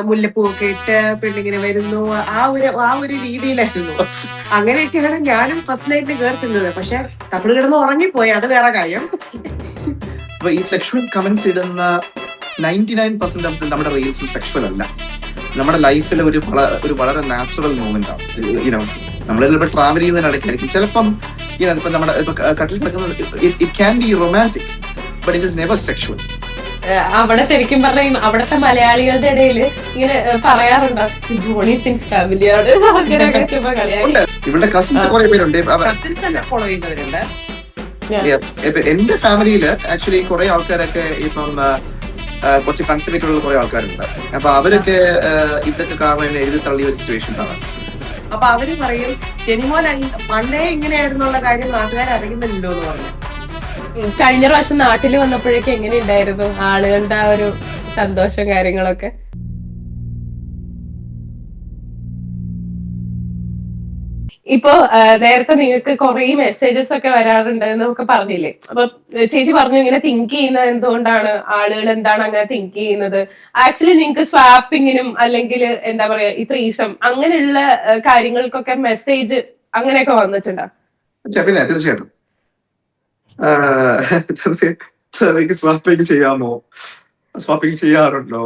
മുല്ലപ്പൂവൊക്കെ ഇട്ട് പെണ്ണിങ്ങനെ വരുന്നു, ആ ഒരു രീതിയിലായിരുന്നു. അങ്ങനെയൊക്കെയാണ് ഞാനും ഫസ്റ്റ് നൈറ്റിന് കേർത്തുന്നത്. പക്ഷെ തമിഴ് കിടന്ന് ഉറങ്ങിപ്പോയി, അത് വേറെ കാര്യം. അപ്പൊ ഈ സെക്ഷുവൽ കമന്റ്സ് ഇടുന്ന 99% ഓഫ് നമ്മുടെ റീൽസും സെക്ഷുവൽ അല്ല. നമ്മുടെ ലൈഫിലെ ഒരു വളരെ നാച്ചുറൽ മൂമെന്റ് ആണ്. യുനോ നമ്മൾ ചിലപ്പോൾ ട്രാവൽ ചെയ്യുന്നതിനിടയ്ക്കായിരിക്കും ചിലപ്പം ഇപ്പൊ നമ്മുടെ കട്ടിൽ കിടക്കുന്നത് it can be romantic, but it is never sexual. അവിടെ ശരിക്കും പറഞ്ഞ അവിടുത്തെ മലയാളികളുടെ ഇടയിൽ ഇങ്ങനെ പറയാറുണ്ടോ ജോണി സിൻസ് ഫാമിലിയാണ് ഇവളുടെ കസിൻസ് കുറെ പേരുണ്ട്. ഫോളോ ചെയ്യുന്നവരുണ്ട്. എന്റെ ഫാമിലിയില് ആക്ച്വലി കുറെ ആൾക്കാരൊക്കെ ഇപ്പം കുറച്ച് കൺസർവേറ്റീവ് ഉള്ള കുറെ ആൾക്കാരുണ്ട്. അപ്പൊ അവരൊക്കെ ഇതൊക്കെ കാരണം എഴുതി തള്ളിയ ഒരു സിറ്റുവേഷൻ ആണ്. അപ്പൊ അവര് പറയും ജനിമോൻ പണ്ടേ ഇങ്ങനെയായിരുന്നുള്ള കാര്യം നാട്ടുകാർ അറിയുന്നില്ലല്ലോ എന്ന് പറഞ്ഞു. കഴിഞ്ഞ പ്രാവശ്യം നാട്ടിൽ വന്നപ്പോഴേക്കും എങ്ങനെ ഉണ്ടായിരുന്നു ആളുകളുടെ ആ ഒരു സന്തോഷം കാര്യങ്ങളൊക്കെ? ഇപ്പൊ നേരത്തെ നിങ്ങൾക്ക് കുറെ മെസ്സേജസ് ഒക്കെ വരാറുണ്ട് എന്നൊക്കെ പറഞ്ഞില്ലേ? അപ്പൊ ചേച്ചി പറഞ്ഞു ഇങ്ങനെ തിങ്ക് ചെയ്യുന്നത് എന്തുകൊണ്ടാണ്, ആളുകൾ എന്താണ് അങ്ങനെ തിങ്ക് ചെയ്യുന്നത്. ആക്ച്വലി നിങ്ങൾക്ക് സ്വാപ്പിങ്ങിനും അല്ലെങ്കിൽ എന്താ പറയാ ഈ ത്രീസം അങ്ങനെയുള്ള കാര്യങ്ങൾക്കൊക്കെ മെസ്സേജ് അങ്ങനെയൊക്കെ വന്നിട്ടുണ്ടോ? പിന്നെ തീർച്ചയായിട്ടും സ്വാപ്പിംഗ് ചെയ്യാമോ, സ്വാപ്പിംഗ് ചെയ്യാറുണ്ടോ,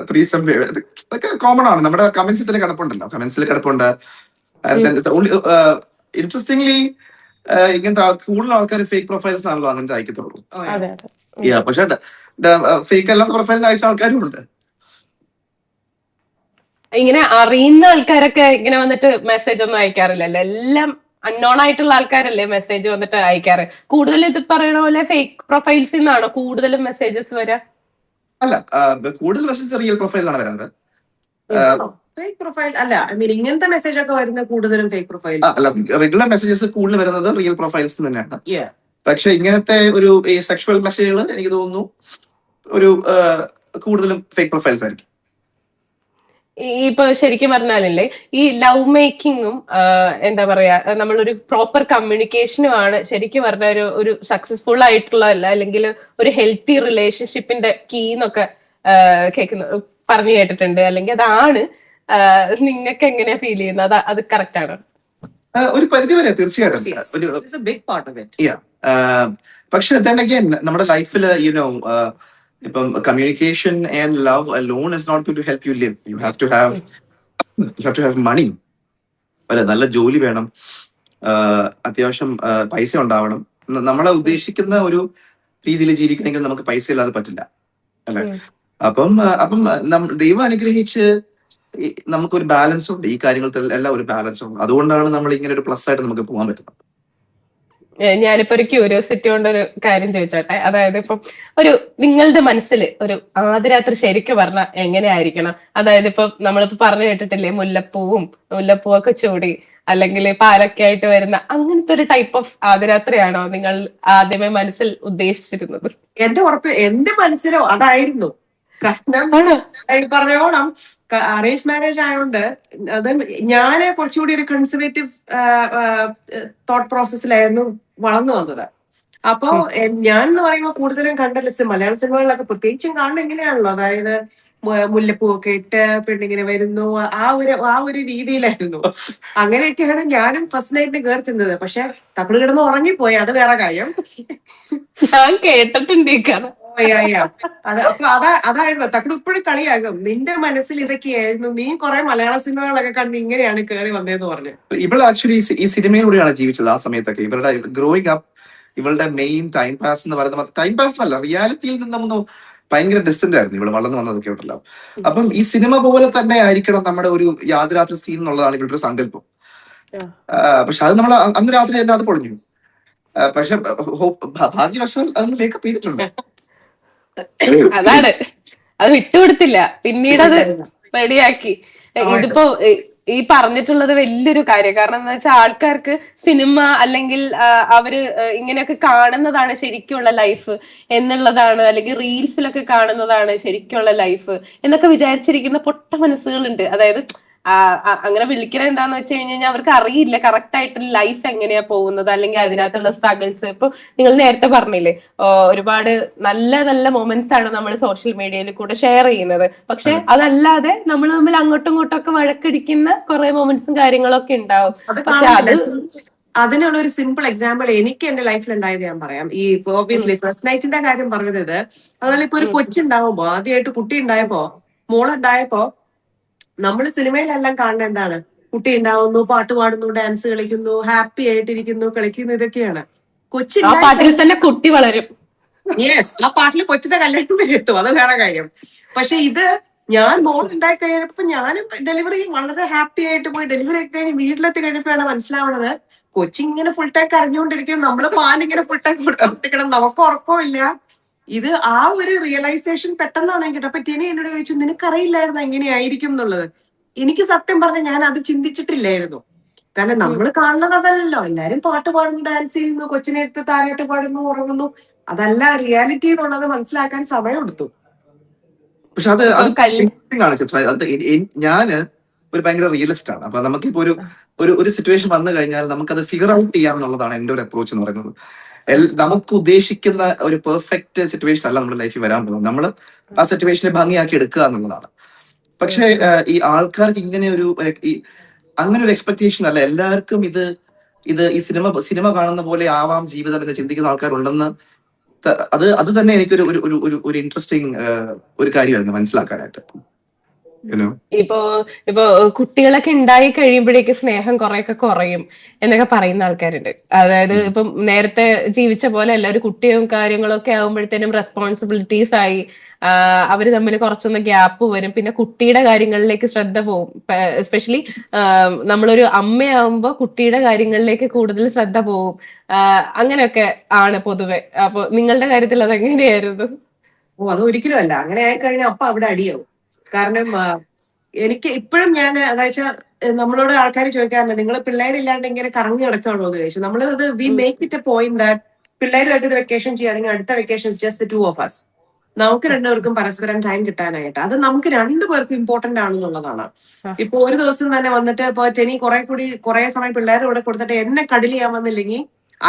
ത്രീസം ഇതൊക്കെ കോമൺ ആണ്. നമ്മുടെ കമന്റ്സിൽ തന്നെ കിടപ്പുണ്ടല്ലോ, കമന്റ്സിൽ കിടപ്പുണ്ട്. ഇൻട്രസ്റ്റിംഗ്ലി ഇങ്ങനത്തെ കൂടുതൽ ആൾക്കാർ ഫേക്ക് പ്രൊഫൈൽസ് ആണല്ലോ അങ്ങനത്തെ അയക്കത്തുള്ളൂ. പക്ഷെ ഫേക്ക് അല്ലാത്ത പ്രൊഫൈലിന് അയച്ച ആൾക്കാരും ഉണ്ട്. ഇങ്ങനെ അറിയുന്ന ആൾക്കാരൊക്കെ ഇങ്ങനെ വന്നിട്ട് മെസ്സേജ് ഒന്നും അയക്കാറില്ലല്ലോ, എല്ലാം അൺനോൺ ആയിട്ടുള്ള ആൾക്കാരല്ലേ മെസ്സേജ് വന്നിട്ട് അയക്കാറ്. കൂടുതൽ ഇത് പറയണ പോലെ ഫേക്ക് പ്രൊഫൈൽസിൽ നിന്നാണോ കൂടുതലും മെസ്സേജസ് വരാ? അല്ല, കൂടുതൽ മെസ്സേജ് റിയൽ പ്രൊഫൈലാണ് വരുന്നത്. ഫേക്ക് പ്രൊഫൈൽ അല്ല, ഐ മീൻ ഇങ്ങനത്തെ മെസ്സേജ് ഒക്കെ വരുന്നത് കൂടുതലും ഫേക്ക് പ്രൊഫൈൽ അല്ല. റെഗുലർ മെസ്സേജസ് കൂടുതൽ വരുന്നത് റിയൽ പ്രൊഫൈൽസ് തന്നെയാണ്. പക്ഷെ ഇങ്ങനത്തെ ഒരു സെക്ഷുവൽ മെസ്സേജുകൾ എനിക്ക് തോന്നുന്നു ഒരു കൂടുതലും ഫേക്ക് പ്രൊഫൈൽസ് ആയിരിക്കും. ഇപ്പൊ ശരിക്കും പറഞ്ഞാലല്ലേ ഈ ലവ് മേക്കിങ്ങും എന്താ പറയാ നമ്മളൊരു പ്രോപ്പർ കമ്മ്യൂണിക്കേഷനും ആണ് ശരിക്കും പറഞ്ഞ ഒരു സക്സസ്ഫുൾ ആയിട്ടുള്ള അല്ലെങ്കിൽ ഒരു ഹെൽത്തി റിലേഷൻഷിപ്പിന്റെ കീ എന്നൊക്കെ പറഞ്ഞു കേട്ടിട്ടുണ്ട്. അല്ലെങ്കിൽ അതാണ് നിങ്ങൾക്ക് എങ്ങനെയാ ഫീൽ ചെയ്യുന്നത്? അത് കറക്റ്റ് ആണ് ഒരു പരിധി വരെ തീർച്ചയായിട്ടും. പക്ഷെ നമ്മുടെ ലൈഫില് ഇപ്പം communication and love alone is not to help you live. You have to have money. അല്ലെ, നല്ല ജോലി വേണം, അത്യാവശ്യം പൈസ ഉണ്ടാവണം. നമ്മളെ ഉദ്ദേശിക്കുന്ന ഒരു രീതിയിൽ ജീവിക്കണമെങ്കിൽ നമുക്ക് പൈസ ഇല്ലാതെ പറ്റില്ല, അല്ലെ? അപ്പം ദൈവം അനുഗ്രഹിച്ച് നമുക്കൊരു ബാലൻസ് ഉണ്ട്. ഈ കാര്യങ്ങൾക്ക് എല്ലാം ഒരു ബാലൻസ് ഉണ്ട്. അതുകൊണ്ടാണ് നമ്മൾ ഇങ്ങനെ ഒരു പ്ലസ് ആയിട്ട് നമുക്ക് പോകാൻ പറ്റുന്നത്. ഞാനിപ്പോ ഒരു ക്യൂരിയോസിറ്റി കൊണ്ട് ഒരു കാര്യം ചോദിച്ചോട്ടെ. അതായത് ഇപ്പം നിങ്ങളുടെ മനസ്സിൽ ഒരു ആദ്യരാത്രി ശരിക്കും പറഞ്ഞാൽ എങ്ങനെയായിരിക്കണം? അതായത് ഇപ്പൊ നമ്മളിപ്പോ പറഞ്ഞു കേട്ടിട്ടില്ലേ മുല്ലപ്പൂവൊക്കെ ചൂടി അല്ലെങ്കിൽ പാലൊക്കെ ആയിട്ട് വരുന്ന അങ്ങനത്തെ ഒരു ടൈപ്പ് ഓഫ് ആദ്യരാത്രിയാണോ നിങ്ങൾ ആദ്യമേ മനസ്സിൽ ഉദ്ദേശിച്ചിരുന്നത്? എന്റെ മനസ്സിലോ അതായിരുന്നു. കാരണം ഈ പറഞ്ഞോണം അറേഞ്ച് മാരേജ് ആയതുകൊണ്ട് അത് ഞാന് കുറച്ചുകൂടി ഒരു കൺസർവേറ്റീവ് തോട്ട് പ്രോസസ്സിലായിരുന്നു വളർന്നു വന്നത്. അപ്പോ ഞാൻ എന്ന് പറയുമ്പോൾ കൂടുതലും കണ്ട മലയാള സിനിമകളിലൊക്കെ പ്രത്യേകിച്ചും കാണുന്ന എങ്ങനെയാണല്ലോ, അതായത് മുല്ലപ്പൂവൊക്കെ ഇട്ട് പെണ്ണിങ്ങനെ വരുന്നു, ആ ഒരു രീതിയിലായിരുന്നു. അങ്ങനെയൊക്കെയാണ് ഞാനും ഫസ്റ്റ് നൈറ്റിന് കേർത്തുന്നത്. പക്ഷെ തമിഴ് കിടന്ന് ഉറങ്ങിപ്പോയി, അത് വേറെ കാര്യം. ഞാൻ കേട്ടിട്ടുണ്ട് ഈ കഥ. അതായിരുന്നു തക്കട് ഇപ്പോഴും കളിയാകും. നിന്റെ മനസ്സിൽ ഇതൊക്കെയായിരുന്നു, നീ കുറെ മലയാള സിനിമകളൊക്കെ കണ്ട് ഇങ്ങനെയാണ് കേറി വന്നതെന്ന് പറഞ്ഞു. ഇവൾ ആക്ച്വലി ഈ സിനിമയിലൂടെയാണ് ജീവിച്ചത്. ആ സമയത്തൊക്കെ ഇവരുടെ ഗ്രോയിങ് അപ്പ്, ഇവളുടെ മെയിൻ ടൈം പാസ് എന്ന് പറയുന്നത് ടൈം പാസ് എന്നല്ല, റിയാലിറ്റിയിൽ നിന്നൊന്നും ഭയങ്കര ഡിസ്റ്റന്റ് ആയിരുന്നു ഇവള് വളർന്നു വന്നതൊക്കെ ഉണ്ടല്ലോ. അപ്പം ഈ സിനിമ പോലെ തന്നെ ആയിരിക്കണം നമ്മുടെ ഒരു യാതൊരാത്രി സീൻ എന്നുള്ളതാണ് ഇവരുടെ ഒരു സങ്കല്പം. പക്ഷെ അത് നമ്മൾ അന്ന് രാത്രി തന്നെ അത് പൊളിഞ്ഞു. പക്ഷെ ഭാഗ്യവശാൽ അതൊന്ന് മേക്കപ്പ് ചെയ്തിട്ടുണ്ട്. അതാണ്, അത് വിട്ടുകൊടുത്തില്ല, പിന്നീട് അത് റെഡിയാക്കി. ഇതിപ്പോ ഈ പറഞ്ഞിട്ടുള്ളത് വലിയൊരു കാര്യം. കാരണം എന്താ വെച്ചാൽ ആൾക്കാർക്ക് സിനിമ അല്ലെങ്കിൽ അവര് ഇങ്ങനെയൊക്കെ കാണുന്നതാണ് ശരിക്കുള്ള ലൈഫ് എന്നുള്ളതാണ്, അല്ലെങ്കിൽ റീൽസിലൊക്കെ കാണുന്നതാണ് ശരിക്കുള്ള ലൈഫ് എന്നൊക്കെ വിചാരിച്ചിരിക്കുന്ന പൊട്ട മനസ്സുകളുണ്ട്. അതായത് അങ്ങനെ വിളിക്കുന്നത് എന്താന്ന് വെച്ച് കഴിഞ്ഞാൽ അവർക്ക് അറിയില്ല കറക്റ്റ് ആയിട്ട് ലൈഫ് എങ്ങനെയാ പോകുന്നത്, അല്ലെങ്കിൽ അതിനകത്തുള്ള സ്ട്രഗിൾസ്. ഇപ്പൊ നിങ്ങൾ നേരത്തെ പറഞ്ഞില്ലേ ഒരുപാട് നല്ല നല്ല മൊമെന്റ്സ് ആണ് നമ്മൾ സോഷ്യൽ മീഡിയയിൽ കൂടെ ഷെയർ ചെയ്യുന്നത്. പക്ഷെ അതല്ലാതെ നമ്മൾ തമ്മിൽ അങ്ങോട്ടും ഇങ്ങോട്ടും ഒക്കെ വഴക്കടിക്കുന്ന കുറെ മൊമെന്റ്സും കാര്യങ്ങളൊക്കെ ഉണ്ടാവും. പക്ഷെ അത് അതിനുള്ള ഒരു സിമ്പിൾ എക്സാമ്പിൾ എനിക്ക് എന്റെ ലൈഫിൽ ഉണ്ടായത് ഞാൻ പറയാം. ഈ ഓബിയസ്ലി ഫസ്റ്റ് നൈറ്റിന്റെ കാര്യം പറഞ്ഞത്, അതുപോലെ ഇപ്പൊ ഒരു കൊച്ചുണ്ടാവുമ്പോ, ആദ്യമായിട്ട് കുട്ടി ഉണ്ടായപ്പോ, മോളുണ്ടായപ്പോ, നമ്മൾ സിനിമയിലെല്ലാം കാണുന്നത് എന്താണ്? കുട്ടി ഉണ്ടാവുന്നു, പാട്ട് പാടുന്നു, ഡാൻസ് കളിക്കുന്നു, ഹാപ്പി ആയിട്ടിരിക്കുന്നു, കളിക്കുന്നു, ഇതൊക്കെയാണ്. ആ പാട്ടിൽ തന്നെ കുട്ടി വളരും. യെസ്, ആ പാട്ടിൽ കൊച്ചിന്റെ കല്യാണം വരെ എത്തും, അത് വേറെ കാര്യം. പക്ഷെ ഇത് ഞാൻ മോൾ ഉണ്ടായി കഴിഞ്ഞപ്പോ ഞാനും ഡെലിവറി വളരെ ഹാപ്പി ആയിട്ട് പോയി ഡെലിവറി ഒക്കെ കഴിഞ്ഞ് വീട്ടിലെത്തി കഴിഞ്ഞപ്പോഴാണ് മനസ്സിലാവുന്നത് കൊച്ചിങ്ങനെ ഫുൾ ടൈം കരഞ്ഞുകൊണ്ടിരിക്കും, നമ്മള് പാലിങ്ങനെ ഫുൾ ടൈം കൊടുത്തോണ്ടിരിക്കണം, നമുക്ക് ഉറക്കമില്ല. ഇത് ആ ഒരു റിയലൈസേഷൻ പെട്ടെന്നാണ് എനിക്ക്. അപ്പൊ ടിനി എന്നോട് ചോദിച്ചു, നിനക്കറിയില്ലായിരുന്നു എങ്ങനെയായിരിക്കും എന്നുള്ളത്. എനിക്ക് സത്യം പറഞ്ഞ ഞാൻ അത് ചിന്തിച്ചിട്ടില്ലായിരുന്നു. കാരണം നമ്മൾ കാണുന്നത് അതല്ലല്ലോ. എല്ലാരും പാട്ട് പാടുന്നു, ഡാൻസ് ചെയ്യുന്നു, കൊച്ചിനെ എടുത്ത് താരാട്ട് പാടുന്നു, ഉറങ്ങുന്നു. അതല്ല റിയാലിറ്റി എന്നുള്ളത് മനസ്സിലാക്കാൻ സമയമെടുത്തു. പക്ഷെ അത് ആണ് ചിത്ര. അത് ഞാന് ഒരു ഭയങ്കര റിയലിസ്റ്റ് ആണ്. അപ്പൊ നമുക്കിപ്പോ ഒരു സിറ്റുവേഷൻ വന്നു കഴിഞ്ഞാൽ നമുക്കത് ഫിഗർ ഔട്ട് ചെയ്യാമെന്നുള്ളതാണ് എന്റെ ഒരു അപ്രോച്ച് എന്ന് പറയുന്നത്. നമുക്ക് ഉദ്ദേശിക്കുന്ന ഒരു പെർഫെക്റ്റ് സിറ്റുവേഷൻ അല്ല നമ്മുടെ ലൈഫിൽ വരാൻ പോകുന്നത്. നമ്മൾ ആ സിറ്റുവേഷനെ ഭംഗിയാക്കി എടുക്കുക എന്നുള്ളതാണ്. പക്ഷെ ഈ ആൾക്കാർക്ക് ഇങ്ങനെ അങ്ങനെ ഒരു എക്സ്പെക്ടേഷൻ അല്ല. എല്ലാവർക്കും ഇത് ഈ സിനിമ കാണുന്ന പോലെ ആവാം ജീവിതം എന്ന് ചിന്തിക്കുന്ന ആൾക്കാരുണ്ടെന്ന് അത് തന്നെ എനിക്കൊരു ഒരു ഇൻട്രസ്റ്റിംഗ് ഒരു കാര്യമായിരുന്നു മനസ്സിലാക്കാനായിട്ട്. ഇപ്പോ കുട്ടികളൊക്കെ ഉണ്ടായി കഴിയുമ്പോഴേക്ക് സ്നേഹം കുറെയൊക്കെ കുറയും എന്നൊക്കെ പറയുന്ന ആൾക്കാരുണ്ട്. അതായത് ഇപ്പം നേരത്തെ ജീവിച്ച പോലെ അല്ല, ഒരു കുട്ടിയും കാര്യങ്ങളൊക്കെ ആകുമ്പോഴത്തേനും റെസ്പോൺസിബിലിറ്റീസ് ആയി അവര് തമ്മിൽ കുറച്ചൊന്ന് ഗ്യാപ്പ് വരും. പിന്നെ കുട്ടിയുടെ കാര്യങ്ങളിലേക്ക് ശ്രദ്ധ പോവും. എസ്പെഷ്യലി നമ്മളൊരു അമ്മയാവുമ്പോ കുട്ടിയുടെ കാര്യങ്ങളിലേക്ക് കൂടുതൽ ശ്രദ്ധ പോവും. അങ്ങനെയൊക്കെ ആണ് പൊതുവെ. അപ്പൊ നിങ്ങളുടെ കാര്യത്തിൽ അതെങ്ങനെയായിരുന്നു? അത് ഒരിക്കലും അല്ല. അങ്ങനെ ആയിക്കഴിഞ്ഞാൽ അപ്പൊ അവിടെ അടിയാവും. കാരണം എനിക്ക് ഇപ്പോഴും ഞാൻ അതായത് നമ്മളോട് ആൾക്കാർ ചോദിക്കാറുണ്ട്, നിങ്ങൾ പിള്ളേരില്ലാണ്ട് ഇങ്ങനെ കറങ്ങി നടക്കുകയാണോ എന്ന് ചോദിച്ചു. നമ്മൾ അത് we make it a point that പിള്ളേരുമായിട്ട് ഒരു വെക്കേഷൻ ചെയ്യുകയാണെങ്കിൽ അടുത്ത vacation just the two of us. നമുക്ക് രണ്ടുപേർക്കും പരസ്പരം ടൈം കിട്ടാനായിട്ട് അത് നമുക്ക് രണ്ടുപേർക്കും ഇമ്പോർട്ടന്റ് ആണെന്നുള്ളതാണ്. ഇപ്പൊ ഒരു ദിവസം തന്നെ വന്നിട്ട് ഇപ്പൊ ടെനി കുറെ സമയം പിള്ളേരുടെ കൂടെ കൊടുത്തിട്ട് എന്നെ കടിൽ ചെയ്യാൻ വന്നില്ലെങ്കിൽ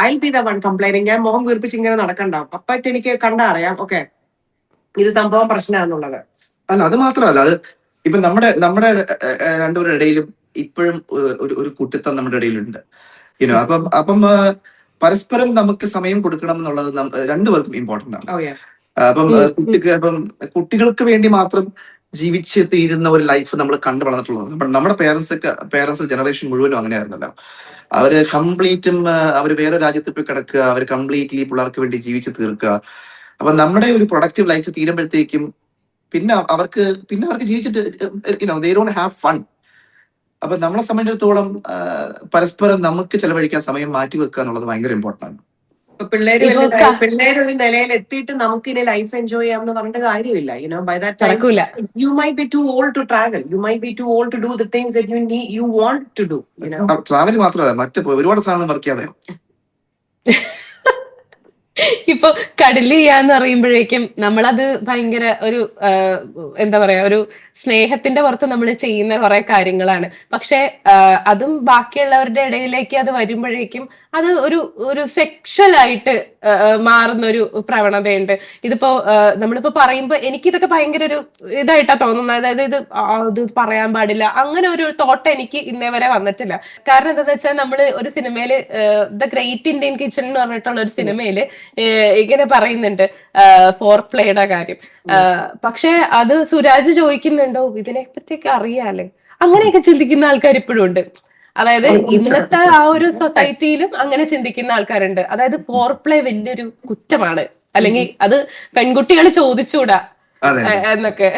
I B the one complaining. ഞാൻ മുഖം വീർപ്പിച്ച് ഇങ്ങനെ നടക്കണ്ടാവും. അപ്പൊ എനിക്ക് കണ്ടാ അറിയാം ഓക്കെ ഇത് സംഭവം പ്രശ്നമാണെന്നുള്ളത്. അല്ല, അത് മാത്രമല്ല, അത് ഇപ്പൊ നമ്മുടെ രണ്ടുപേരുടെ ഇടയിലും ഇപ്പോഴും ഒരു കുട്ടിത്തം നമ്മുടെ ഇടയിലുണ്ട്. അപ്പം പരസ്പരം നമുക്ക് സമയം കൊടുക്കണം എന്നുള്ളത് രണ്ടുപേർക്കും ഇമ്പോർട്ടന്റ് ആണ്. അപ്പം കുട്ടികൾക്ക് വേണ്ടി മാത്രം ജീവിച്ച് തീരുന്ന ഒരു ലൈഫ് നമ്മൾ കണ്ടു വളർന്നിട്ടുള്ളത് നമ്മുടെ പേരൻസ് ജനറേഷൻ മുഴുവനും അങ്ങനെയായിരുന്നല്ലോ. അവര് കംപ്ലീറ്റും അവര് വേറെ രാജ്യത്ത് പോയി കിടക്കുക, അവര് കംപ്ലീറ്റ്ലി പിള്ളേർക്ക് വേണ്ടി ജീവിച്ച് തീർക്കുക. അപ്പൊ നമ്മുടെ ഒരു പ്രൊഡക്റ്റീവ് ലൈഫ് തീരുമ്പോഴത്തേക്കും പിന്നെ അവർക്ക് ജീവിച്ചിട്ട് they don't have fun. അപ്പൊ നമ്മളെ സംബന്ധിച്ചിടത്തോളം പരസ്പരം നമുക്ക് ചെലവഴിക്കാൻ സമയം മാറ്റി വെക്കുക എന്നുള്ളത് ഭയങ്കര ഇമ്പോർട്ടന്റ് ആണ്. പിള്ളേരൊരു നിലയിൽ എത്തിയിട്ട് നമുക്ക് ഇനി ലൈഫ് എൻജോയ് ചെയ്യാമെന്ന് പറഞ്ഞിട്ട് കാര്യമില്ല. By that time you might be too old to travel, you might be too old to do the things that you want to do. Travel മാത്രമല്ല, മറ്റു ഒരുപാട് സാധനം വർക്ക് ചെയ്യാതെ. ഇപ്പൊ കടല് ചെയ്യാന്ന് പറയുമ്പോഴേക്കും നമ്മളത് ഭയങ്കര ഒരു എന്താ പറയാ ഒരു സ്നേഹത്തിന്റെ പുറത്ത് നമ്മൾ ചെയ്യുന്ന കുറെ കാര്യങ്ങളാണ്. പക്ഷെ അതും ബാക്കിയുള്ളവരുടെ ഇടയിലേക്ക് അത് വരുമ്പോഴേക്കും അത് ഒരു സെക്ഷൽ ആയിട്ട് മാറുന്ന ഒരു പ്രവണതയുണ്ട്. ഇതിപ്പോ നമ്മളിപ്പോ പറയുമ്പോ എനിക്കിതൊക്കെ ഭയങ്കര ഒരു ഇതായിട്ടാ തോന്നുന്നത്. അതായത് ഇത് പറയാൻ പാടില്ല അങ്ങനെ ഒരു തോട്ട് എനിക്ക് ഇന്നേ വരെ വന്നിട്ടില്ല. കാരണം എന്താന്ന് വെച്ചാൽ നമ്മള് ഒരു സിനിമയില് ദ ഗ്രേറ്റ് ഇന്ത്യൻ കിച്ചൺ എന്ന് പറഞ്ഞിട്ടുള്ള ഒരു സിനിമയില് ഇങ്ങനെ പറയുന്നുണ്ട് ഫോർ പ്ലേയുടെ കാര്യം. പക്ഷെ അത് സുരാജ് ചോദിക്കുന്നുണ്ടോ ഇതിനെ പറ്റിയൊക്കെ അറിയാലേ, അങ്ങനെയൊക്കെ ചിന്തിക്കുന്ന ആൾക്കാർ ഇപ്പോഴും ഉണ്ട്. അതായത് ഇന്നത്തെ ആ ഒരു സൊസൈറ്റിയിലും അങ്ങനെ ചിന്തിക്കുന്ന ആൾക്കാരുണ്ട്. അതായത് ഫോർ പ്ലേ വലിയൊരു കുറ്റമാണ്, അല്ലെങ്കിൽ അത് പെൺകുട്ടികൾ ചോദിച്ചൂടാ എന്നൊക്കെ.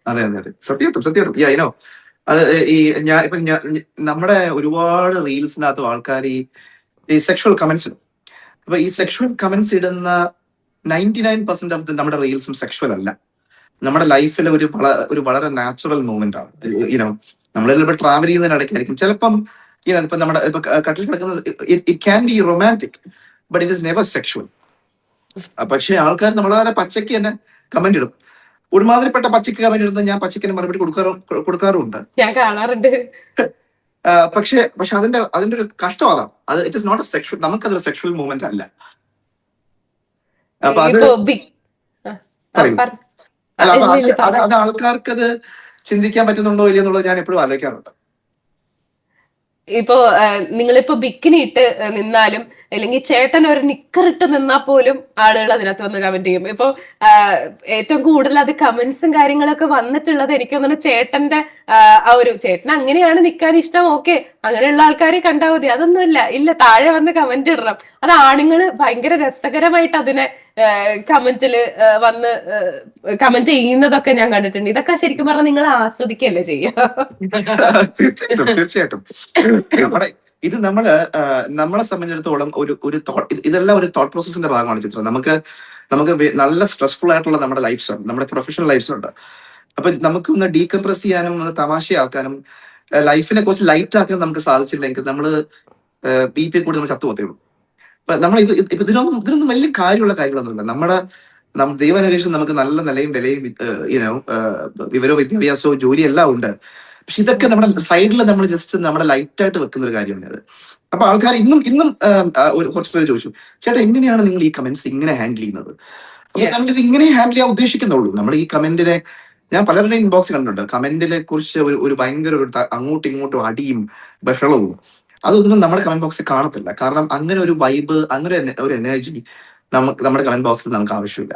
അതെ അതെ അതെ, സത്യമായിട്ടും അത് ഇപ്പൊ നമ്മുടെ ഒരുപാട് റീൽസിനകത്തും ആൾക്കാർ ഈ സെക്ഷുവൽ കമന്റ്സ് ഇടും. അപ്പൊ ഈ സെക്ഷുവൽ കമന്റ്സ് ഇടുന്ന 99% ഓഫ് നമ്മുടെ റീൽസും സെക്ഷുവൽ അല്ല. നമ്മുടെ ലൈഫിലെ ഒരു വളരെ നാച്ചുറൽ മൂവ്മെന്റ് ആണ്. നമ്മളിപ്പോ ട്രാവൽ ചെയ്യുന്നതിനിടയ്ക്കായിരിക്കും ചിലപ്പം ഇപ്പൊ നമ്മുടെ ഇപ്പൊ കട്ടിൽ കിടക്കുന്നത് it can be romantic but it is never sexual. പക്ഷെ ആൾക്കാർ നമ്മളെ പച്ചയ്ക്ക് തന്നെ കമന്റ് ഇടും. ഒരുമാതിരിപ്പെട്ട പച്ചക്ക് കമന്റ് ഇടുന്ന ഞാൻ പച്ചക്കിന് മറുപടി കൊടുക്കാറുമുണ്ട്. ഞാൻ കാണാറുണ്ട്. പക്ഷെ അതിന്റെ ഒരു കഷ്ടം അതാണ്. അത് it is not a sexual, നമുക്കതൊരു സെക്ഷൽ മൂവ്മെന്റ് അല്ല. അപ്പൊ അത് പറയൂ. അല്ല, അപ്പൊ അത് ആൾക്കാർക്ക് അത് ചിന്തിക്കാൻ പറ്റുന്നുണ്ടോ ഇല്ലയോ എന്നുള്ളത് ഞാൻ എപ്പോഴും ആലോചിക്കാറുണ്ട്. ഇപ്പോ നിങ്ങളിപ്പോ ബിക്കിനി ഇട്ട് നിന്നാലും അല്ലെങ്കിൽ ചേട്ടൻ ഒരു നിക്കറിട്ട് നിന്നാൽ പോലും ആളുകൾ അതിനകത്ത് വന്ന് കമന്റ് ചെയ്യും. ഇപ്പൊ ഏറ്റവും കൂടുതൽ അത് കമന്റ്സും കാര്യങ്ങളൊക്കെ വന്നിട്ടുള്ളത് എനിക്ക് തോന്നുന്നു ചേട്ടന്റെ ആ ഒരു ചേട്ടൻ അങ്ങനെയാണ് നിക്കാൻ ഇഷ്ടം, ഓക്കെ, അങ്ങനെയുള്ള ആൾക്കാരെ കണ്ടാൽ മതി, അതൊന്നുമില്ല, ഇല്ല, താഴെ വന്ന് കമന്റ് ഇടണം. അത് ആണുങ്ങള് ഭയങ്കര രസകരമായിട്ട് അതിനെ കമന്റില് വന്ന് കമന്റ് ചെയ്യുന്നതൊക്കെ ഞാൻ കണ്ടിട്ടുണ്ട്. ഇതൊക്കെ ശരിക്കും പറഞ്ഞാൽ നിങ്ങൾ ആസ്വദിക്കല്ലേ ചെയ്യുക? തീർച്ചയായിട്ടും. ഇത് നമ്മളെ സംബന്ധിച്ചിടത്തോളം ഒരു ഇതെല്ലാം ഒരു തോട്ട് പ്രോസസിന്റെ ഭാഗമാണ് ചിത്രം. നമുക്ക് നല്ല സ്ട്രെസ്ഫുൾ ആയിട്ടുള്ള നമ്മുടെ ലൈഫ്സ് ഉണ്ട്, നമ്മുടെ പ്രൊഫഷണൽ ലൈഫ്സ് ഉണ്ട്. അപ്പൊ നമുക്ക് ഒന്ന് ഡീകംപ്രസ് ചെയ്യാനും ഒന്ന് തമാശയാക്കാനും ലൈഫിനെ കുറച്ച് ലൈറ്റ് ആക്കാനും നമുക്ക് സാധിച്ചില്ലെങ്കിൽ നമ്മള് BP കൂടി നമ്മൾ ചത്തുപോത്തേ ഉള്ളൂ. നമ്മൾ ഇതിനൊന്നും വലിയ കാര്യമുള്ള കാര്യങ്ങളൊന്നുമില്ല. നമ്മുടെ ദൈവാനുഗ്രഹിച്ച് നമുക്ക് നല്ല നിലയും വിലയും വിവരവും വിദ്യാഭ്യാസവും ജോലിയും എല്ലാം ഉണ്ട്. പക്ഷെ ഇതൊക്കെ നമ്മുടെ സൈഡിൽ നമ്മൾ ജസ്റ്റ് നമ്മുടെ ലൈറ്റ് ആയിട്ട് വെക്കുന്ന ഒരു കാര്യമാണ് അത്. അപ്പൊ ആൾക്കാർ ഇന്നും കുറച്ച് പേര് ചോദിച്ചു, ചേട്ടാ എങ്ങനെയാണ് നിങ്ങൾ ഈ കമന്റ്സ് ഇങ്ങനെ ഹാൻഡിൽ ചെയ്യുന്നത്? അപ്പൊ നമ്മൾ ഇത് ഇങ്ങനെ ഹാൻഡിൽ ചെയ്യാൻ ഉദ്ദേശിക്കുന്നുള്ളൂ. നമ്മൾ ഈ കമന്റിനെ ഞാൻ പലരുടെയും ഇൻബോക്സ് കണ്ടിട്ടുണ്ട്. കമന്റിനെ കുറിച്ച് ഒരു ഭയങ്കര അങ്ങോട്ടും ഇങ്ങോട്ടും അടിയും ബഹളവും അതൊന്നും നമ്മുടെ കമന്റ് ബോക്സിൽ കാണത്തില്ല. കാരണം അങ്ങനെ ഒരു വൈബ്, അങ്ങനെ ഒരു എനർജി നമ്മുടെ കമന്റ് ബോക്സിൽ നമുക്ക് ആവശ്യമില്ല.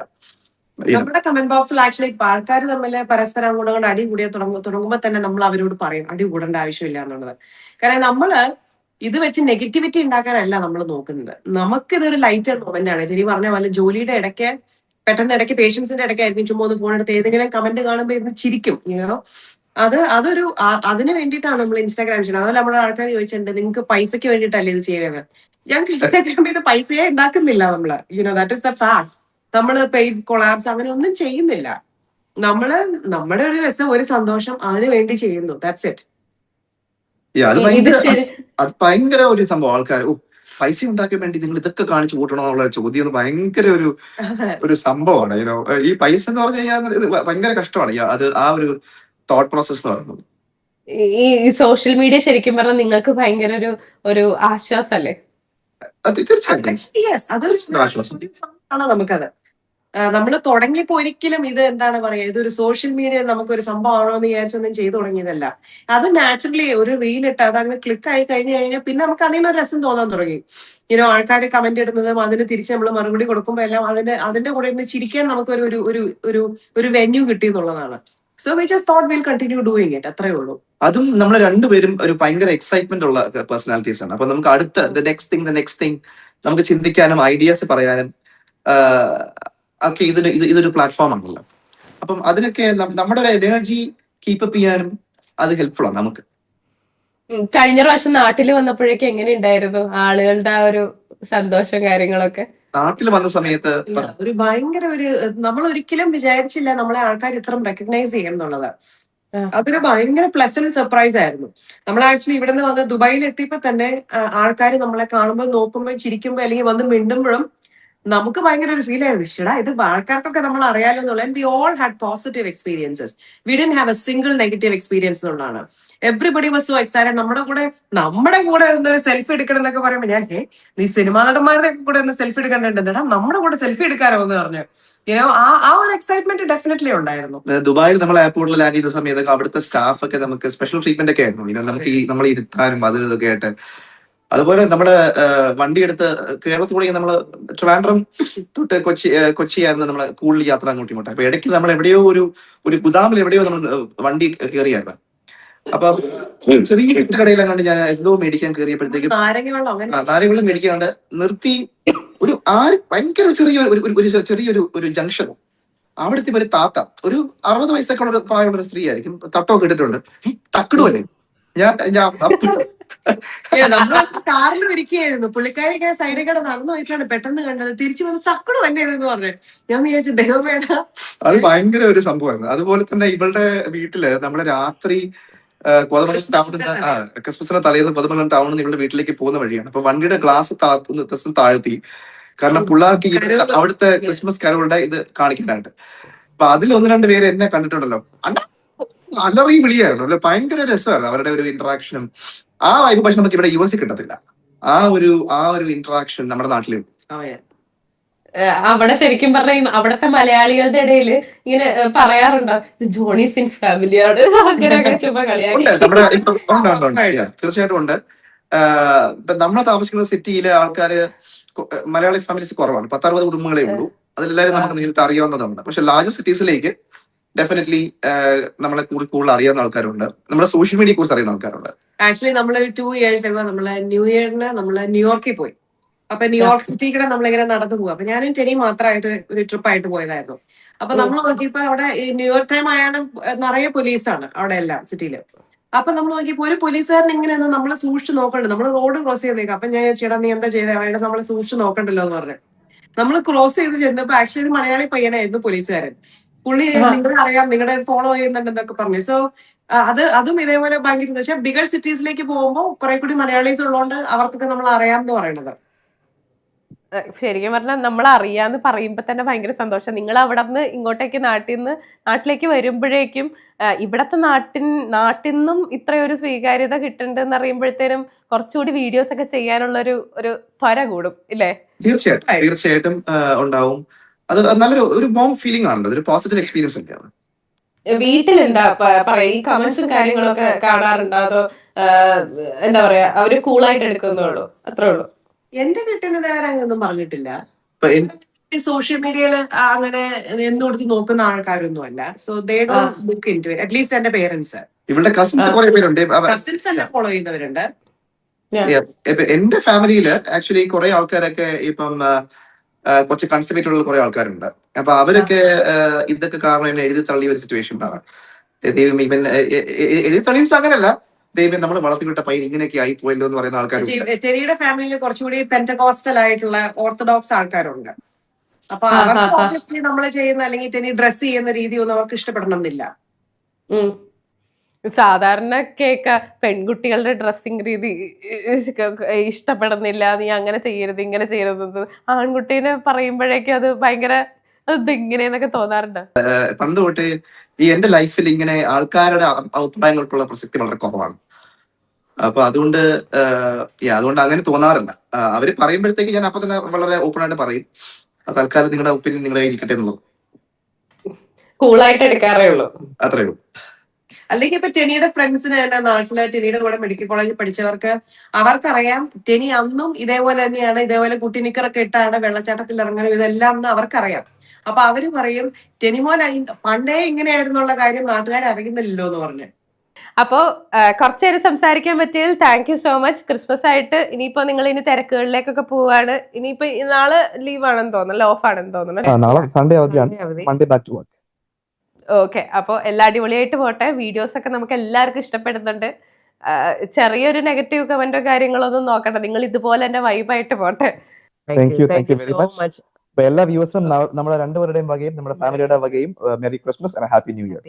നമ്മുടെ കമന്റ് ബോക്സിൽ ആക്ച്വലി ആൾക്കാർ തമ്മിൽ പരസ്പരം അങ്ങോട്ട് അടി കൂടിയ തുടങ്ങുമ്പോൾ തന്നെ നമ്മൾ അവരോട് പറയും അടി കൂടേണ്ട ആവശ്യമില്ല എന്നുള്ളത്. കാരണം നമ്മള് ഇത് വെച്ച് നെഗറ്റിവിറ്റി ഉണ്ടാക്കാനല്ല നമ്മൾ നോക്കുന്നത്. നമുക്കിതൊരു ലൈറ്റർ മൊമെന്റ് ആണ്. ഇനി പറഞ്ഞ പോലെ ജോലിയുടെ ഇടയ്ക്ക് പെട്ടെന്ന് ഇടയ്ക്ക് പേഷ്യൻസിന്റെ ഇടയ്ക്കായിരിക്കും ചുമ്മാ ഒന്ന് ഫോൺ എടുത്ത് ഏതെങ്കിലും കമന്റ് കാണുമ്പോൾ ഇരുന്ന് ചിരിക്കും. അതൊരു അതിന് വേണ്ടിയിട്ടാണ് നമ്മൾ ഇൻസ്റ്റാഗ്രാം ചെയ്യുന്നത്. അതുപോലെ നമ്മുടെ ആൾക്കാർ ചോദിച്ചിട്ടുണ്ട് നിങ്ങൾക്ക് പൈസയ്ക്ക് വേണ്ടിയിട്ടല്ലേ ഇത് ചെയ്യുന്നത്? ഞങ്ങൾക്ക് ഇൻസ്റ്റാഗ്രാമിൽ ഇത് പൈസയെ ഉണ്ടാക്കുന്നില്ല നമ്മള്. That is the fact. നമ്മള് പെയ്ഡ് കൊളാബ്സ് അങ്ങനെ ഒന്നും ചെയ്യുന്നില്ല. നമ്മുടെ ഒരു രസം, ഒരു സന്തോഷം അതിന് വേണ്ടി ചെയ്യുന്നു. That's it. അത് ഭയങ്കര ഒരു സംഭവം. ആൾക്കാർ പൈസ ഉണ്ടാക്കാൻ വേണ്ടി നിങ്ങൾ ഇതൊക്കെ കാണിച്ചു കൂട്ടണോ എന്നുള്ള ചോദ്യം ഭയങ്കര ഒരു സംഭവമാണ്. ഈ പൈസ എന്ന് പറഞ്ഞു കഴിഞ്ഞാൽ ഭയങ്കര കഷ്ടമാണ്. അത് ആ ഒരു തോട്ട് പ്രോസസ് എന്ന് പറയുന്നത്. ഈ സോഷ്യൽ മീഡിയ ശരിക്കും പറഞ്ഞാൽ നിങ്ങൾക്ക് ഭയങ്കര ഒരു ആശ്വാസല്ലേ? നമുക്കത് നമ്മൾ തുടങ്ങിയപ്പോ ഒരിക്കലും ഇത് എന്താണ് പറയാ, ഇതൊരു സോഷ്യൽ മീഡിയ നമുക്കൊരു സംഭവമാണോ എന്ന് വിചാരിച്ചൊന്നും ചെയ്തു തുടങ്ങിയതല്ല. അത് നാച്ചുറലി ഒരു റീലിട്ട് അത് അങ്ങ് ക്ലിക്ക് ആയി കഴിഞ്ഞാൽ പിന്നെ നമുക്ക് അതിനൊരു രസം തോന്നാൻ തുടങ്ങി. ആൾക്കാർ കമന്റ് ഇടുന്നതും അതിന് തിരിച്ച് നമ്മൾ മറുപടി കൊടുക്കുമ്പോൾ എല്ലാം അതിന്റെ കൂടെ ഇരുന്ന് ചിരിക്കാൻ നമുക്ക് ഒരു വെന്യൂ കിട്ടി എന്നുള്ളതാണ്. So we just thought will continue doing it, അത്രേ ഉള്ളൂ. അതും നമ്മൾ രണ്ടുപേരും ഒരു ഭയങ്കര എക്സൈറ്റ്മെന്റ് ഉള്ള പേഴ്സണാലിറ്റീസ് ആണ്. അപ്പൊ നമുക്ക് അടുത്ത ദ നെക്സ്റ്റ് തിങ് നമുക്ക് ചിന്തിക്കാനും ഐഡിയാസ് പറയാനും ഒക്കെ ഇതൊരു പ്ലാറ്റ്ഫോം ആണല്ലോ. അപ്പം അതിനൊക്കെ നമ്മുടെ ഒരു എനർജി കീപ്പപ്പ് ചെയ്യാനും അത് ഹെൽപ്ഫുൾ ആണ് നമുക്ക്. കഴിഞ്ഞ പ്രാവശ്യം നാട്ടിൽ വന്നപ്പോഴേക്കും എങ്ങനെ ഉണ്ടായിരുന്നു ആളുകളുടെ ആ ഒരു സന്തോഷം കാര്യങ്ങളൊക്കെ? നാട്ടിൽ വന്ന സമയത്ത് ഒരു ഭയങ്കര നമ്മൾ ഒരിക്കലും വിചാരിച്ചില്ല നമ്മളെ ആൾക്കാർ ഇത്രയും റെക്കഗ്നൈസ് ചെയ്യും എന്നുള്ളത്. അതൊരു ഭയങ്കര പ്ലസന്റ് സർപ്രൈസ് ആയിരുന്നു. നമ്മൾ ആക്ച്വലി ഇവിടെ നിന്ന് വന്ന് ദുബായിൽ എത്തിയപ്പോ തന്നെ ആൾക്കാർ നമ്മളെ കാണുമ്പോൾ നോക്കുമ്പോൾ ചിരിക്കുമ്പോൾ അല്ലെങ്കിൽ വന്ന് മിണ്ടുമ്പോഴും നമുക്ക് ഭയങ്കര ഒരു ഫീൽ ആയിരുന്നു. ഇഷ്ടടാ ഇത് ആൾക്കാർക്കൊക്കെ നമ്മൾ അറിയാലോ എന്നുള്ള. And we all had positive experiences. We didn't have a single negative experience എന്നുള്ളതാണ്. Everybody was so excited. നമ്മുടെ കൂടെ ഒരു സെൽഫി എടുക്കണം എന്നൊക്കെ പറയുമ്പോൾ ഞാൻ നീ സിനിമാ നടന്മാരുടെ കൂടെ ഒന്ന് സെൽഫി എടുക്കേണ്ടതാ, നമ്മുടെ കൂടെ സെൽഫി എടുക്കാറോ എന്ന് പറഞ്ഞു. ആ ഒരു എക്സൈറ്റ്മെന്റ് ഡെഫിനറ്റ്ലി ഉണ്ടായിരുന്നു. ദുബായിൽ നമ്മൾ എയർപോർട്ടിൽ ലാൻഡ് ചെയ്ത സമയത്തൊക്കെ അവിടുത്തെ സ്റ്റാഫ് ഒക്കെ നമുക്ക് സ്പെഷ്യൽ ട്രീറ്റ്മെന്റ് ഒക്കെ ആയിരുന്നു. നമുക്ക് നമ്മൾ ഇരുത്താനും അതിനൊക്കെ ആയിട്ട്. അതുപോലെ നമ്മുടെ വണ്ടി എടുത്ത് കേരളത്തിലൂടെ നമ്മൾ ട്രിവാൻഡ്രം തൊട്ട് കൊച്ചിയായിരുന്നു നമ്മളെ കൂടുതൽ യാത്ര അങ്ങോട്ടും ഇങ്ങോട്ടും. അപ്പൊ ഇടയ്ക്ക് നമ്മൾ എവിടെയോ ഒരു ഗുദാമിൽ എവിടെയോ നമ്മൾ വണ്ടി കയറിയായിരുന്നു. അപ്പൊ ചെറിയ കടയിലും കണ്ട് ഞാൻ എന്തോ മേടിക്കാൻ കയറിയപ്പോഴത്തേക്കും നാരങ്ങ മേടിക്കാണ്ട് നിർത്തി. ഭയങ്കര ചെറിയൊരു ജംഗ്ഷൻ. അവിടുത്തെ ഒരു താത്ത, ഒരു 60 വയസ്സൊക്കെ ഉള്ള പ്രായമുള്ള ഒരു സ്ത്രീ ആയിരിക്കും, തട്ടമൊക്കെ ഇട്ടിട്ടുണ്ട്. തക്കിടുവല്ലേ കാറിൽ ഇരിക്കുകയായിരുന്നു. പുള്ളിക്കാരി ഇങ്ങനെ സൈഡിൽ കൂടെ നടന്നു പോയിട്ടാണ് പെട്ടെന്ന് കണ്ടത്. തിരിച്ചു വന്ന് തക്കട് തന്നെയായിരുന്നു പറഞ്ഞു. ഞാൻ വിചാരിച്ചു ദൈവമേട. അത് ഭയങ്കര ഒരു സംഭവമായിരുന്നു. അതുപോലെ തന്നെ ഇവളുടെ വീട്ടില് നമ്മള് രാത്രി കോതമംഗലം ടൗണിൽ നിന്ന് ക്രിസ്മസിന് തലേന്ന് കോതമംഗലം ടൗണിൽ നിന്ന് ഇവളുടെ വീട്ടിലേക്ക് പോകുന്ന വഴിയാണ്. അപ്പൊ വണ്ടിയുടെ ഗ്ലാസ് താഴ്ത്തി. കാരണം പിള്ളേർക്ക് അവിടുത്തെ ക്രിസ്മസ് കരോളുടെ ഇത് കാണിക്കാനായിട്ട്. അപ്പൊ അതിൽ ഒന്ന് രണ്ട് പേര് എന്നെ കണ്ടിട്ടുണ്ടല്ലോ, അലറി വിളിയായിരുന്നു അല്ലെ, ഭയങ്കര രസമായിരുന്നു അവരുടെ ഒരു ഇന്ററാക്ഷനും ആ വൈബ്. പക്ഷെ നമുക്ക് ഇവിടെ US കിട്ടത്തില്ല ആ ഒരു ഇന്ററാക്ഷൻ നമ്മുടെ നാട്ടിലുണ്ട്. അവിടെ ശരിക്കും പറഞ്ഞ അവിടത്തെ മലയാളികളുടെ ഇടയിൽ ഇങ്ങനെ പറയാറുണ്ടോ ജോണി സിൻസ് ഫാമിലിയാണ് അങ്ങനെയൊക്കെ ചുമ്മാ കളിയാക്കി? ഉണ്ട് നമ്മുടെ ഇപ്പൊ ഉണ്ട്. തീർച്ചയായിട്ടും ഉണ്ട്. ഇപ്പൊ നമ്മൾ താമസിക്കുന്ന സിറ്റിയിലെ ആൾക്കാര് മലയാളി ഫാമിലീസ് കുറവാണ്, 10-60 കുടുംബങ്ങളേ ഉള്ളൂ. അതിലെല്ലാവരും നമുക്ക് നേരിട്ട് അറിയാവുന്നതാണ്. പക്ഷെ ലാർജ് സിറ്റീസിലേക്ക് ഡെഫിനറ്റ്ലി നമ്മളെ കൂടുതൽ അറിയാവുന്ന ആൾക്കാരുണ്ട്, നമ്മുടെ സോഷ്യൽ മീഡിയയെ കുറിച്ച് അറിയുന്ന ആൾക്കാരുണ്ട്. ആക്ച്വലി നമ്മൾ 2 years ago നമ്മള് ന്യൂ ഇയറിന് നമ്മള് ന്യൂയോർക്കിൽ പോയി. അപ്പൊ ന്യൂയോർക്ക് സിറ്റി കൂടെ നമ്മളിങ്ങനെ നടന്നു പോകും. അപ്പൊ ഞാനും ടെനിയും മാത്രമായിട്ട് ഒരു ട്രിപ്പായിട്ട് പോയതായിരുന്നു. അപ്പൊ നമ്മൾ നോക്കിയപ്പോ അവിടെ ഈ ന്യൂയോർക്ക് ടൈം ആയാലും നിറയെ പോലീസാണ് അവിടെ എല്ലാം സിറ്റിയില്. അപ്പൊ നമ്മൾ നോക്കിയപ്പോ ഒരു പോലീസുകാരൻ ഇങ്ങനെ നമ്മളെ സൂക്ഷിച്ച് നോക്കണ്ട്. നമ്മൾ റോഡ് ക്രോസ് ചെയ്തേക്കാം. അപ്പൊ ഞാൻ ചേട്ടാ നീ എന്താ ചെയ്തേ, അയാളെ നമ്മളെ സൂക്ഷിച്ച് നോക്കണ്ടല്ലോ എന്ന് പറഞ്ഞു. നമ്മൾ ക്രോസ് ചെയ്ത് ചെന്നപ്പോ ആക്ച്വലി ഒരു മലയാളി പയ്യനായിരുന്നു പോലീസുകാരൻ. പുള്ളി നിങ്ങളെ അറിയാം, നിങ്ങളുടെ ഫോളോ ചെയ്യുന്നുണ്ടെന്നൊക്കെ പറഞ്ഞു. സോ അതും ഇതേപോലെ ഭയങ്കര. പക്ഷെ ബിഗർ സിറ്റീസിലേക്ക് പോകുമ്പോൾ കുറെ കൂടി മലയാളീസ് ഉള്ളതുകൊണ്ട് അവർക്കൊക്കെ നമ്മൾ അറിയാമെന്ന് പറയുന്നത്. ശരിക്കും പറഞ്ഞാൽ നമ്മൾ അറിയാന്ന് പറയുമ്പോ തന്നെ ഭയങ്കര സന്തോഷം. നിങ്ങൾ അവിടെ നിന്ന് ഇങ്ങോട്ടേക്ക് നാട്ടിലേക്ക് വരുമ്പോഴേക്കും ഇവിടത്തെ നാട്ടിൽ നിന്നും ഇത്രയൊരു സ്വീകാര്യത കിട്ടുന്നുണ്ടെന്ന് അറിയുമ്പോഴത്തേനും കുറച്ചുകൂടി വീഡിയോസ് ഒക്കെ ചെയ്യാനുള്ള ഒരു ത്വര കൂടും ഇല്ലേ? തീർച്ചയായിട്ടും ഉണ്ടാവും. അത് നല്ലൊരു ബോം ഫീലിംഗ് ആണ്, അതൊരു പോസിറ്റീവ് എക്സ്പീരിയൻസ് ഒക്കെയാണ്. വീട്ടിലെന്താ പറയാ, ഈ കമന്റ്സും കാര്യങ്ങളൊക്കെ കാണാറുണ്ടോ, അതോ എന്താ പറയാ അവര് കൂളായിട്ട് എടുക്കുന്നുള്ളൂ, അത്രേ ഉള്ളൂ? എന്റെ വീട്ടിൽ നിന്ന് അങ്ങനെയൊന്നും പറഞ്ഞിട്ടില്ല. സോഷ്യൽ മീഡിയയിൽ അങ്ങനെ എന്തുകൊടുത്ത് നോക്കുന്ന ആൾക്കാരൊന്നും അല്ല. So they don't look into it. At least എന്റെ പേരൻസ്, ഇവളുടെ കസിൻസ് കുറെ പേരുണ്ട്, കസിൻസ് എന്നെ ഫോളോ ചെയ്യുന്നവരുണ്ട്. എന്റെ ഫാമിലിയില് ആക്ച്വലി കുറെ ആൾക്കാരൊക്കെ ഇപ്പം കുറച്ച് കൺസർവേറ്റീവ് ഉള്ള കുറെ ആൾക്കാരുണ്ട്. അപ്പൊ അവരൊക്കെ ഇതൊക്കെ കാരണം എന്നെ എഴുതി തള്ളിയ ഒരു സിറ്റുവേഷനാണ്. ദൈവം ഇവൻ എഴുതി തള്ളിയിട്ട് അങ്ങനല്ല, ദൈവം നമ്മൾ വളർത്തിവിട്ട പയ്യൻ ഇങ്ങനെയൊക്കെ ആയി പോയല്ലോ എന്ന് പറയുന്ന ആൾക്കാരുണ്ട്. ടെനിയുടെ ഫാമിലിയിൽ കുറച്ചുകൂടി പെന്റകോസ്റ്റൽ ആയിട്ടുള്ള ഓർത്തഡോക്സ് ആൾക്കാരുണ്ട്. അപ്പൊ അവർക്ക് ഓബ്വിയസ്ലി നമ്മൾ ചെയ്യുന്ന അല്ലെങ്കിൽ ടെനി ഡ്രസ് ചെയ്യുന്ന രീതി ഒന്നും അവർക്ക് ഇഷ്ടപ്പെടണമെന്നില്ല. സാധാരണ കേക്ക പെൺകുട്ടികളുടെ ഡ്രസ്സിങ് രീതി ഇഷ്ടപ്പെടുന്നില്ല, നീ അങ്ങനെ ചെയ്യരുത് ഇങ്ങനെ ചെയ്യരുത്. ആൺകുട്ടീനെ പറയുമ്പോഴേക്കും അത് ഭയങ്കര ഇങ്ങനെയെന്നൊക്കെ തോന്നാറുണ്ട്. പണ്ട് തൊട്ട് ഈ എന്റെ ലൈഫിൽ ഇങ്ങനെ ആൾക്കാരുടെ അഭിപ്രായങ്ങൾക്കുള്ള പ്രസക്തി വളരെ കുറവാണ്. അപ്പൊ അതുകൊണ്ട് അങ്ങനെ തോന്നാറില്ല. അവര് പറയുമ്പോഴത്തേക്ക് ഞാൻ അപ്പൊ തന്നെ വളരെ ഓപ്പൺ ആയിട്ട് പറയും, തൽക്കാലം നിങ്ങളുടെ ഒപ്പീനിയൻ നിങ്ങളുടെ ഇരിക്കട്ടെ എന്നുള്ളത്. കൂളായിട്ട് എടുക്കാറേ ഉള്ളൂ, അത്രേ ഉള്ളൂ. അല്ലെങ്കിൽ ഇപ്പൊ ടെനിയുടെ ഫ്രണ്ട്സിന് തന്നെ നാട്ടില് ടെനിയുടെ കൂടെ മെഡിക്കൽ കോളേജിൽ പഠിച്ചവർക്ക് അവർക്കറിയാം ടെനി അന്നും ഇതേപോലെ തന്നെയാണ്, ഇതേപോലെ കുട്ടിനിക്കറൊക്കെ ഇട്ടാണ് വെള്ളച്ചാട്ടത്തിൽ ഇറങ്ങുന്നത്, ഇതെല്ലാം അവർക്കറിയാം. അപ്പൊ അവര് പറയും ടെനിമോൻ പണ്ടേ ഇങ്ങനെയായിരുന്നുള്ള കാര്യം നാട്ടുകാർ അറിയുന്നില്ലല്ലോ എന്ന് പറഞ്ഞു. അപ്പോ കുറച്ചേരം സംസാരിക്കാൻ പറ്റിയതിൽ thank you so much. Christmas ആയിട്ട് ഇനിയിപ്പോ നിങ്ങൾ ഇനി തിരക്കുകളിലേക്കൊക്കെ പോവാണ്. ഇനിയിപ്പോ നാളെ ലീവ് ആണെന്ന് തോന്നുന്നു, ഓഫ് ആണെന്ന് തോന്നുന്നു. നാളെ സൺഡേ അവധിയാണ്, Monday back to work. Okay, അപ്പോൾ എല്ലാം അടിപൊളിയായിട്ട് പോട്ടെ. വീഡിയോസ് ഒക്കെ നമുക്ക് എല്ലാവർക്കും ഇഷ്ടപ്പെടുന്നുണ്ട്. ചെറിയൊരു നെഗറ്റീവ് കമന്റോ കാര്യങ്ങളോ ഒന്നും നോക്കണ്ട, നിങ്ങൾ ഇതുപോലെ തന്നെ വൈബായിട്ട് പോട്ടെ. Thank you very much. എല്ലാ വ്യൂവേഴ്സിനും നമ്മുടെ രണ്ടുപേരുടെയും വകയും നമ്മുടെ ഫാമിലിയുടെ വകയും merry Christmas and happy new year.